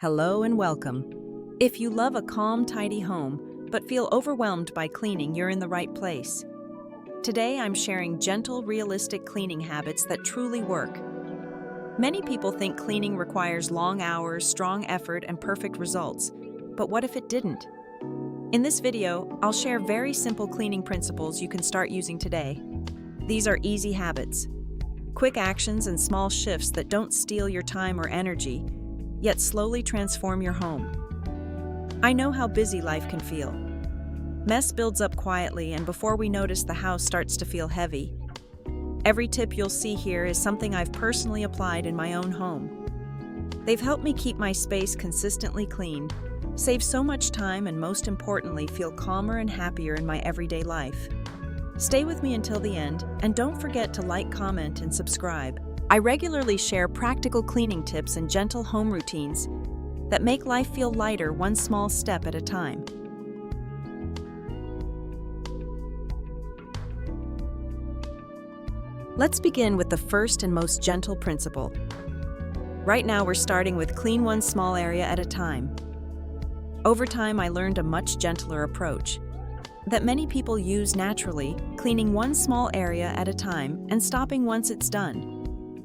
Hello and welcome. If you love a calm, tidy home, but feel overwhelmed by cleaning, you're in the right place. Today I'm sharing gentle, realistic cleaning habits that truly work. Many people think cleaning requires long hours, strong effort, and perfect results. But what if it didn't? In this video, I'll share very simple cleaning principles you can start using today. These are easy habits, quick actions and small shifts that don't steal your time or energy, yet slowly transform your home. I know how busy life can feel. Mess builds up quietly, and before we notice, the house starts to feel heavy. Every tip you'll see here is something I've personally applied in my own home. They've helped me keep my space consistently clean, save so much time, and most importantly, feel calmer and happier in my everyday life. Stay with me until the end, and don't forget to like, comment, and subscribe. I regularly share practical cleaning tips and gentle home routines that make life feel lighter one small step at a time. Let's begin with the first and most gentle principle. Right now we're starting with clean one small area at a time. Over time I learned a much gentler approach that many people use naturally, cleaning one small area at a time and stopping once it's done.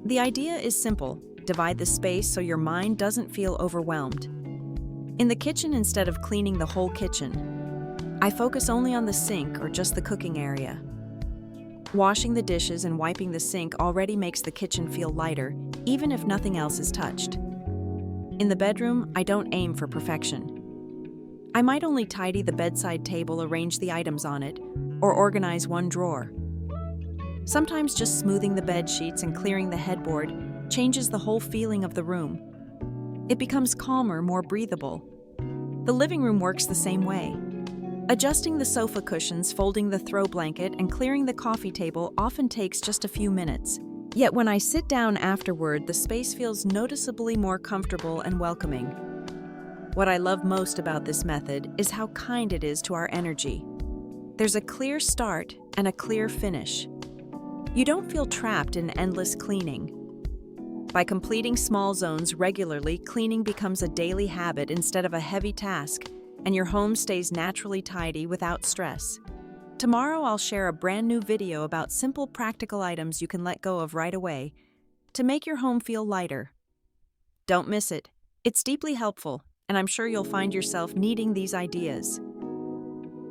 The idea is simple: divide the space so your mind doesn't feel overwhelmed. In the kitchen, instead of cleaning the whole kitchen, I focus only on the sink or just the cooking area. Washing the dishes and wiping the sink already makes the kitchen feel lighter, even if nothing else is touched. In the bedroom, I don't aim for perfection. I might only tidy the bedside table, arrange the items on it, or organize one drawer. Sometimes just smoothing the bed sheets and clearing the headboard changes the whole feeling of the room. It becomes calmer, more breathable. The living room works the same way. Adjusting the sofa cushions, folding the throw blanket, and clearing the coffee table often takes just a few minutes. Yet when I sit down afterward, the space feels noticeably more comfortable and welcoming. What I love most about this method is how kind it is to our energy. There's a clear start and a clear finish. You don't feel trapped in endless cleaning. By completing small zones regularly, cleaning becomes a daily habit instead of a heavy task, and your home stays naturally tidy without stress. Tomorrow I'll share a brand new video about simple practical items you can let go of right away to make your home feel lighter. Don't miss it. It's deeply helpful, and I'm sure you'll find yourself needing these ideas.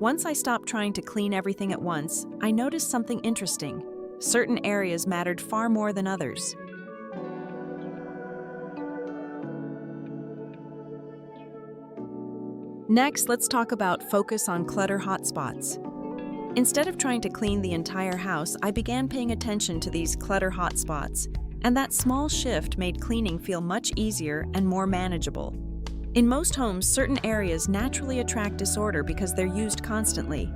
Once I stopped trying to clean everything at once, I noticed something interesting. Certain areas mattered far more than others. Next, let's talk about focus on clutter hotspots. Instead of trying to clean the entire house, I began paying attention to these clutter hotspots, and that small shift made cleaning feel much easier and more manageable. In most homes, certain areas naturally attract disorder because they're used constantly.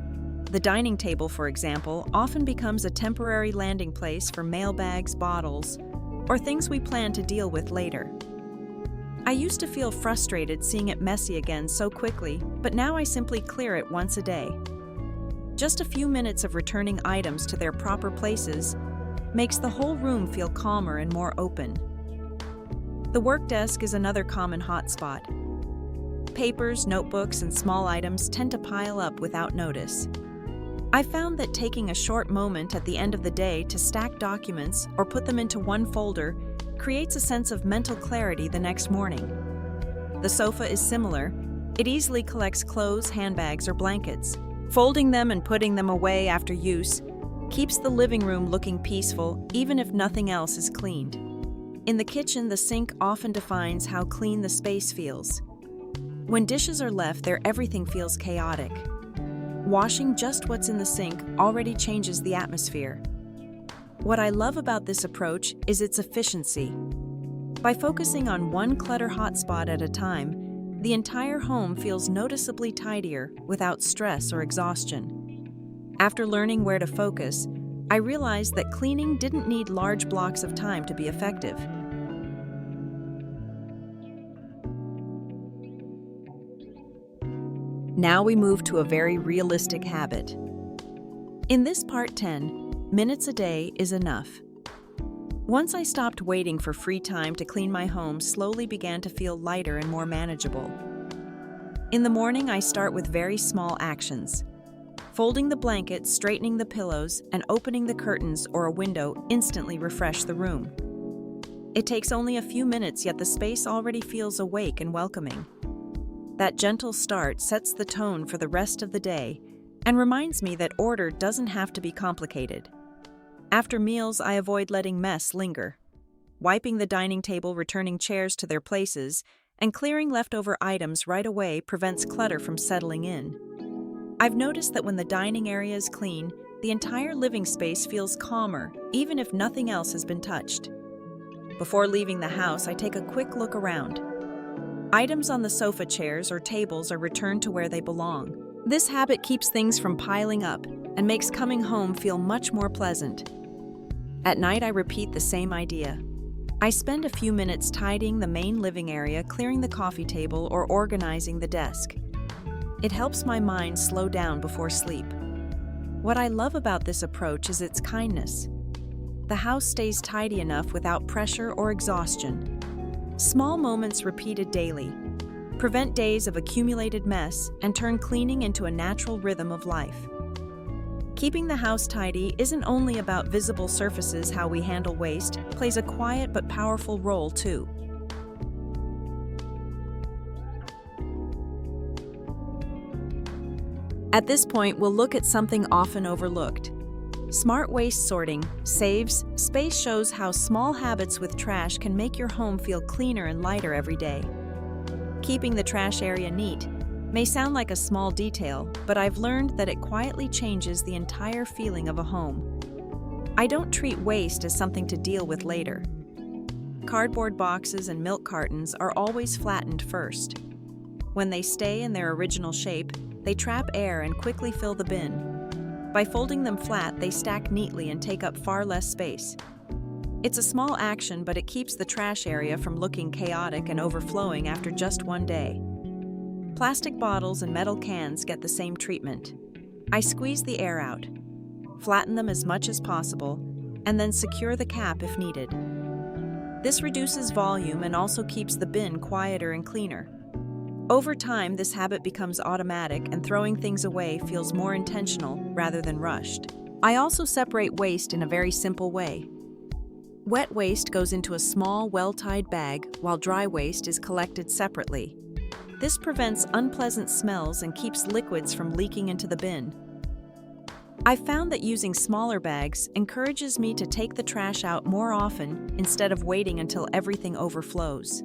The dining table, for example, often becomes a temporary landing place for mail bags, bottles, or things we plan to deal with later. I used to feel frustrated seeing it messy again so quickly, but now I simply clear it once a day. Just a few minutes of returning items to their proper places makes the whole room feel calmer and more open. The work desk is another common hotspot. Papers, notebooks, and small items tend to pile up without notice. I found that taking a short moment at the end of the day to stack documents or put them into one folder creates a sense of mental clarity the next morning. The sofa is similar. It easily collects clothes, handbags, or blankets. Folding them and putting them away after use keeps the living room looking peaceful, even if nothing else is cleaned. In the kitchen, the sink often defines how clean the space feels. When dishes are left there, everything feels chaotic. Washing just what's in the sink already changes the atmosphere. What I love about this approach is its efficiency. By focusing on one clutter hotspot at a time, the entire home feels noticeably tidier without stress or exhaustion. After learning where to focus, I realized that cleaning didn't need large blocks of time to be effective. Now we move to a very realistic habit. In this part 10, minutes a day is enough. Once I stopped waiting for free time to clean my home, slowly began to feel lighter and more manageable. In the morning, I start with very small actions. Folding the blankets, straightening the pillows, and opening the curtains or a window instantly refresh the room. It takes only a few minutes, yet the space already feels awake and welcoming. That gentle start sets the tone for the rest of the day and reminds me that order doesn't have to be complicated. After meals, I avoid letting mess linger. Wiping the dining table, returning chairs to their places, and clearing leftover items right away prevents clutter from settling in. I've noticed that when the dining area is clean, the entire living space feels calmer, even if nothing else has been touched. Before leaving the house, I take a quick look around. Items on the sofa chairs or tables are returned to where they belong. This habit keeps things from piling up and makes coming home feel much more pleasant. At night, I repeat the same idea. I spend a few minutes tidying the main living area, clearing the coffee table, or organizing the desk. It helps my mind slow down before sleep. What I love about this approach is its kindness. The house stays tidy enough without pressure or exhaustion. Small moments repeated daily prevent days of accumulated mess and turn cleaning into a natural rhythm of life. Keeping the house tidy isn't only about visible surfaces. How we handle waste plays a quiet but powerful role too. At this point, we'll look at something often overlooked. Smart waste sorting saves space. Shows how small habits with trash can make your home feel cleaner and lighter every day. Keeping the trash area neat may sound like a small detail, but I've learned that it quietly changes the entire feeling of a home. I don't treat waste as something to deal with later. Cardboard boxes and milk cartons are always flattened first. When they stay in their original shape, they trap air and quickly fill the bin. By folding them flat, they stack neatly and take up far less space. It's a small action, but it keeps the trash area from looking chaotic and overflowing after just one day. Plastic bottles and metal cans get the same treatment. I squeeze the air out, flatten them as much as possible, and then secure the cap if needed. This reduces volume and also keeps the bin quieter and cleaner. Over time, this habit becomes automatic and throwing things away feels more intentional rather than rushed. I also separate waste in a very simple way. Wet waste goes into a small, well-tied bag, while dry waste is collected separately. This prevents unpleasant smells and keeps liquids from leaking into the bin. I've found that using smaller bags encourages me to take the trash out more often instead of waiting until everything overflows.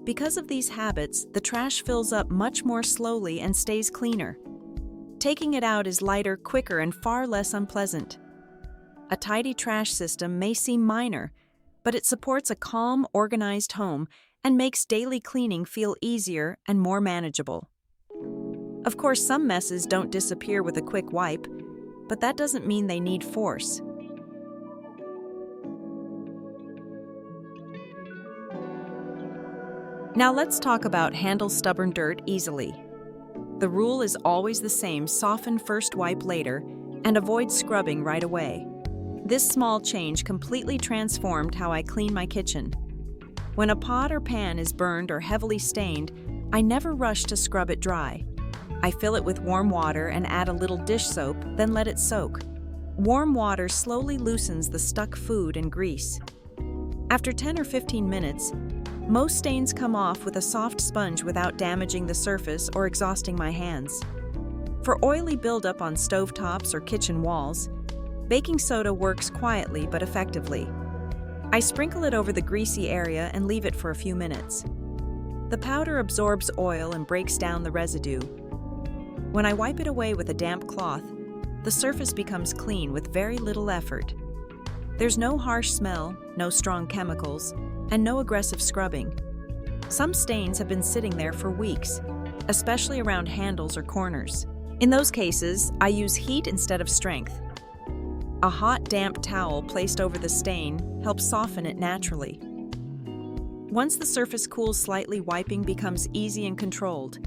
Because of these habits, the trash fills up much more slowly and stays cleaner. Taking it out is lighter, quicker, and far less unpleasant. A tidy trash system may seem minor, but it supports a calm, organized home and makes daily cleaning feel easier and more manageable. Of course, some messes don't disappear with a quick wipe, but that doesn't mean they need force. Now let's talk about handle stubborn dirt easily. The rule is always the same: soften first, wipe later, and avoid scrubbing right away. This small change completely transformed how I clean my kitchen. When a pot or pan is burned or heavily stained, I never rush to scrub it dry. I fill it with warm water and add a little dish soap, then let it soak. Warm water slowly loosens the stuck food and grease. After 10 or 15 minutes, most stains come off with a soft sponge without damaging the surface or exhausting my hands. For oily buildup on stovetops or kitchen walls, baking soda works quietly but effectively. I sprinkle it over the greasy area and leave it for a few minutes. The powder absorbs oil and breaks down the residue. When I wipe it away with a damp cloth, the surface becomes clean with very little effort. There's no harsh smell, no strong chemicals, and no aggressive scrubbing. Some stains have been sitting there for weeks, especially around handles or corners. In those cases, I use heat instead of strength. A hot, damp towel placed over the stain helps soften it naturally. Once the surface cools slightly, wiping becomes easy and controlled.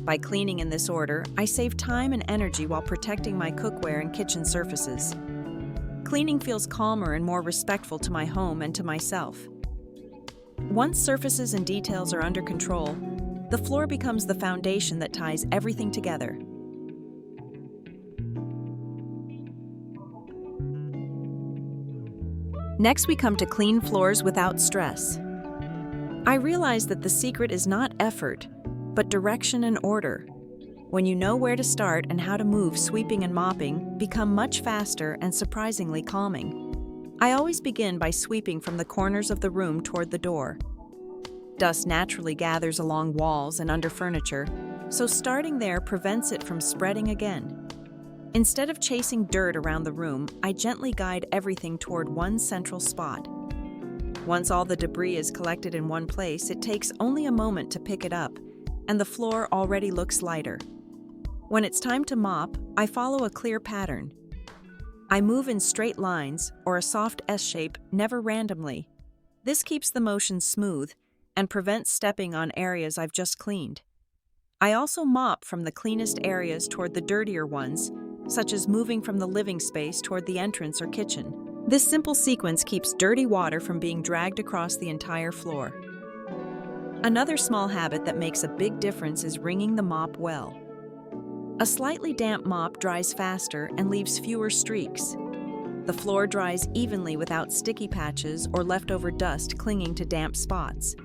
By cleaning in this order, I save time and energy while protecting my cookware and kitchen surfaces. Cleaning feels calmer and more respectful to my home and to myself. Once surfaces and details are under control, the floor becomes the foundation that ties everything together. Next, we come to clean floors without stress. I realize that the secret is not effort, but direction and order. When you know where to start and how to move, sweeping and mopping become much faster and surprisingly calming. I always begin by sweeping from the corners of the room toward the door. Dust naturally gathers along walls and under furniture, so starting there prevents it from spreading again. Instead of chasing dirt around the room, I gently guide everything toward one central spot. Once all the debris is collected in one place, it takes only a moment to pick it up, and the floor already looks lighter. When it's time to mop, I follow a clear pattern. I move in straight lines or a soft S shape, never randomly. This keeps the motion smooth and prevents stepping on areas I've just cleaned. I also mop from the cleanest areas toward the dirtier ones, such as moving from the living space toward the entrance or kitchen. This simple sequence keeps dirty water from being dragged across the entire floor. Another small habit that makes a big difference is wringing the mop well. A slightly damp mop dries faster and leaves fewer streaks. The floor dries evenly without sticky patches or leftover dust clinging to damp spots.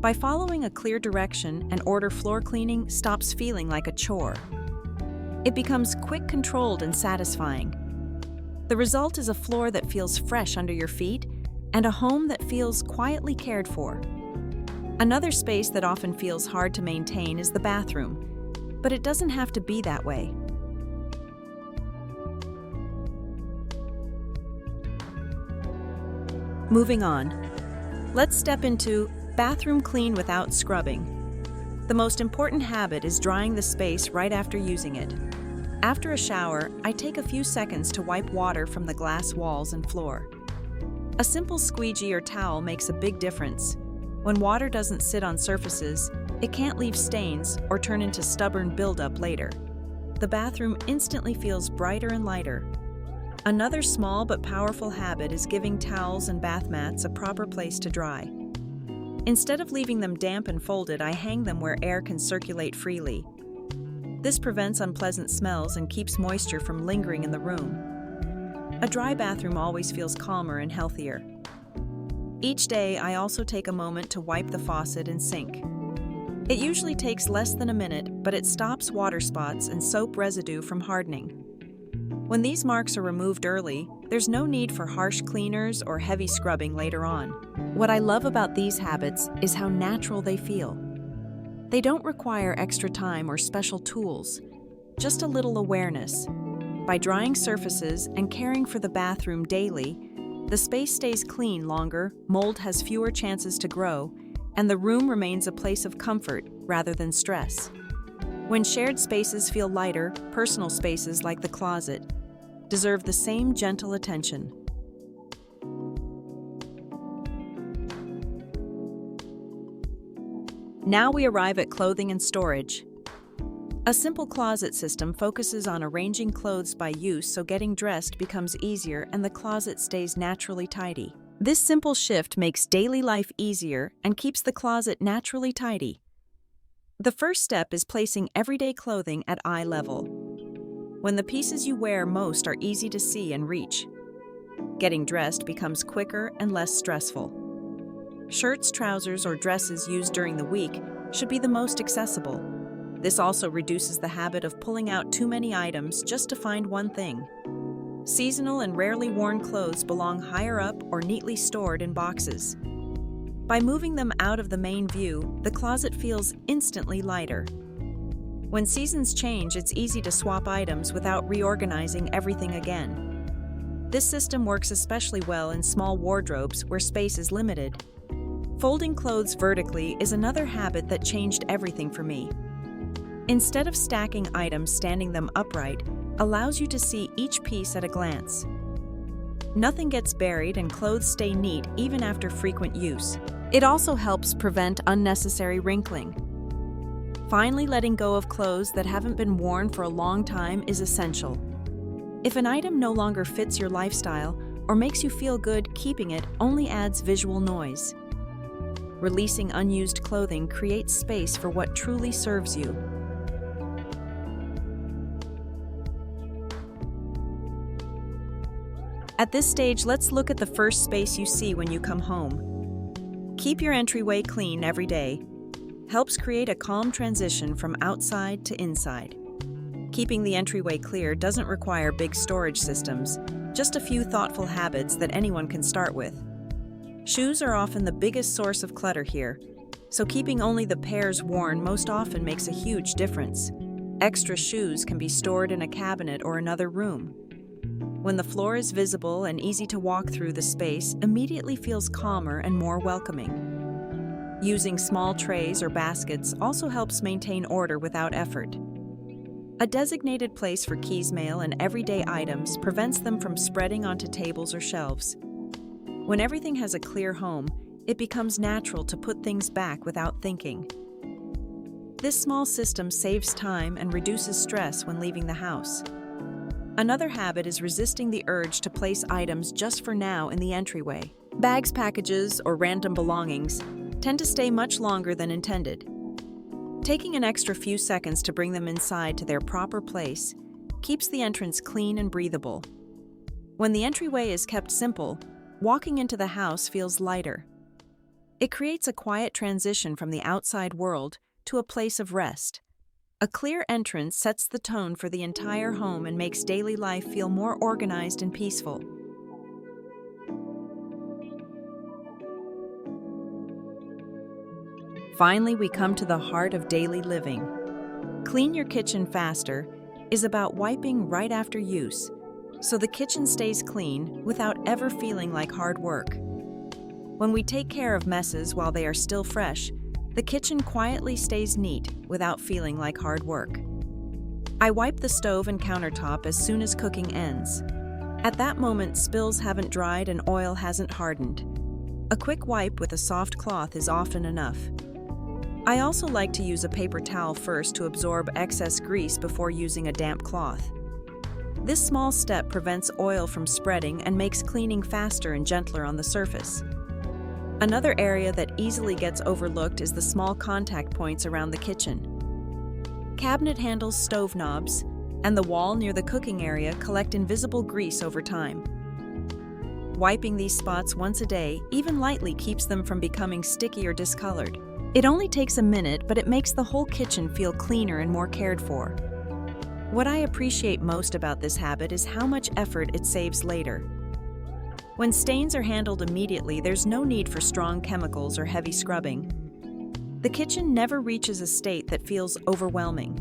By following a clear direction and order, floor cleaning stops feeling like a chore. It becomes quick, controlled, and satisfying. The result is a floor that feels fresh under your feet and a home that feels quietly cared for. Another space that often feels hard to maintain is the bathroom, but it doesn't have to be that way. Moving on, let's step into bathroom clean without scrubbing. The most important habit is drying the space right after using it. After a shower, I take a few seconds to wipe water from the glass walls and floor. A simple squeegee or towel makes a big difference. When water doesn't sit on surfaces, it can't leave stains or turn into stubborn buildup later. The bathroom instantly feels brighter and lighter. Another small but powerful habit is giving towels and bath mats a proper place to dry. Instead of leaving them damp and folded, I hang them where air can circulate freely. This prevents unpleasant smells and keeps moisture from lingering in the room. A dry bathroom always feels calmer and healthier. Each day, I also take a moment to wipe the faucet and sink. It usually takes less than a minute, but it stops water spots and soap residue from hardening. When these marks are removed early, there's no need for harsh cleaners or heavy scrubbing later on. What I love about these habits is how natural they feel. They don't require extra time or special tools, just a little awareness. By drying surfaces and caring for the bathroom daily, the space stays clean longer, mold has fewer chances to grow, and the room remains a place of comfort rather than stress. When shared spaces feel lighter, personal spaces like the closet deserve the same gentle attention. Now we arrive at clothing and storage. A simple closet system focuses on arranging clothes by use so getting dressed becomes easier and the closet stays naturally tidy. This simple shift makes daily life easier and keeps the closet naturally tidy. The first step is placing everyday clothing at eye level. When the pieces you wear most are easy to see and reach, getting dressed becomes quicker and less stressful. Shirts, trousers, or dresses used during the week should be the most accessible. This also reduces the habit of pulling out too many items just to find one thing. Seasonal and rarely worn clothes belong higher up or neatly stored in boxes. By moving them out of the main view, the closet feels instantly lighter. When seasons change, it's easy to swap items without reorganizing everything again. This system works especially well in small wardrobes where space is limited. Folding clothes vertically is another habit that changed everything for me. Instead of stacking items, standing them upright allows you to see each piece at a glance. Nothing gets buried and clothes stay neat even after frequent use. It also helps prevent unnecessary wrinkling. Finally, letting go of clothes that haven't been worn for a long time is essential. If an item no longer fits your lifestyle or makes you feel good, keeping it only adds visual noise. Releasing unused clothing creates space for what truly serves you. At this stage, let's look at the first space you see when you come home. Keep your entryway clean every day. Helps create a calm transition from outside to inside. Keeping the entryway clear doesn't require big storage systems, just a few thoughtful habits that anyone can start with. Shoes are often the biggest source of clutter here, so keeping only the pairs worn most often makes a huge difference. Extra shoes can be stored in a cabinet or another room. When the floor is visible and easy to walk through, the space immediately feels calmer and more welcoming. Using small trays or baskets also helps maintain order without effort. A designated place for keys, mail, and everyday items prevents them from spreading onto tables or shelves. When everything has a clear home, it becomes natural to put things back without thinking. This small system saves time and reduces stress when leaving the house. Another habit is resisting the urge to place items just for now in the entryway. Bags, packages, or random belongings tend to stay much longer than intended. Taking an extra few seconds to bring them inside to their proper place keeps the entrance clean and breathable. When the entryway is kept simple, walking into the house feels lighter. It creates a quiet transition from the outside world to a place of rest. A clear entrance sets the tone for the entire home and makes daily life feel more organized and peaceful. Finally, we come to the heart of daily living. Clean your kitchen faster is about wiping right after use, so the kitchen stays clean without ever feeling like hard work. When we take care of messes while they are still fresh, the kitchen quietly stays neat without feeling like hard work. I wipe the stove and countertop as soon as cooking ends. At that moment, spills haven't dried and oil hasn't hardened. A quick wipe with a soft cloth is often enough. I also like to use a paper towel first to absorb excess grease before using a damp cloth. This small step prevents oil from spreading and makes cleaning faster and gentler on the surface. Another area that easily gets overlooked is the small contact points around the kitchen. Cabinet handles, stove knobs, and the wall near the cooking area collect invisible grease over time. Wiping these spots once a day, even lightly, keeps them from becoming sticky or discolored. It only takes a minute, but it makes the whole kitchen feel cleaner and more cared for. What I appreciate most about this habit is how much effort it saves later. When stains are handled immediately, there's no need for strong chemicals or heavy scrubbing. The kitchen never reaches a state that feels overwhelming.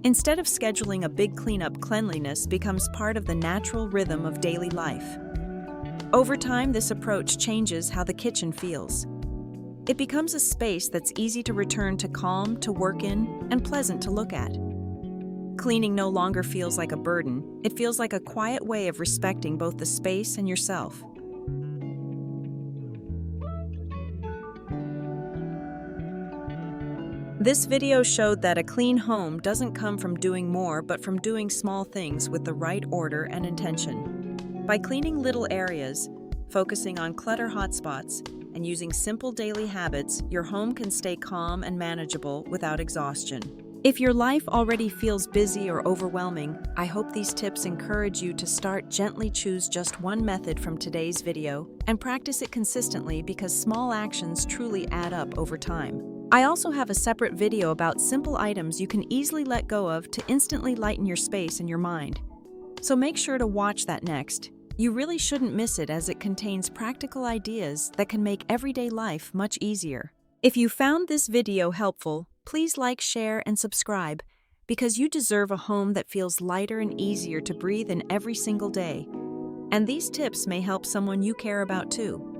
Instead of scheduling a big cleanup, cleanliness becomes part of the natural rhythm of daily life. Over time, this approach changes how the kitchen feels. It becomes a space that's easy to return to, calm to work in, and pleasant to look at. Cleaning no longer feels like a burden, it feels like a quiet way of respecting both the space and yourself. This video showed that a clean home doesn't come from doing more, but from doing small things with the right order and intention. By cleaning little areas, focusing on clutter hotspots, and using simple daily habits, your home can stay calm and manageable without exhaustion. If your life already feels busy or overwhelming, I hope these tips encourage you to start gently. Choose just one method from today's video and practice it consistently, because small actions truly add up over time. I also have a separate video about simple items you can easily let go of to instantly lighten your space and your mind. So make sure to watch that next. You really shouldn't miss it, as it contains practical ideas that can make everyday life much easier. If you found this video helpful, please like, share, and subscribe, because you deserve a home that feels lighter and easier to breathe in every single day. And these tips may help someone you care about too.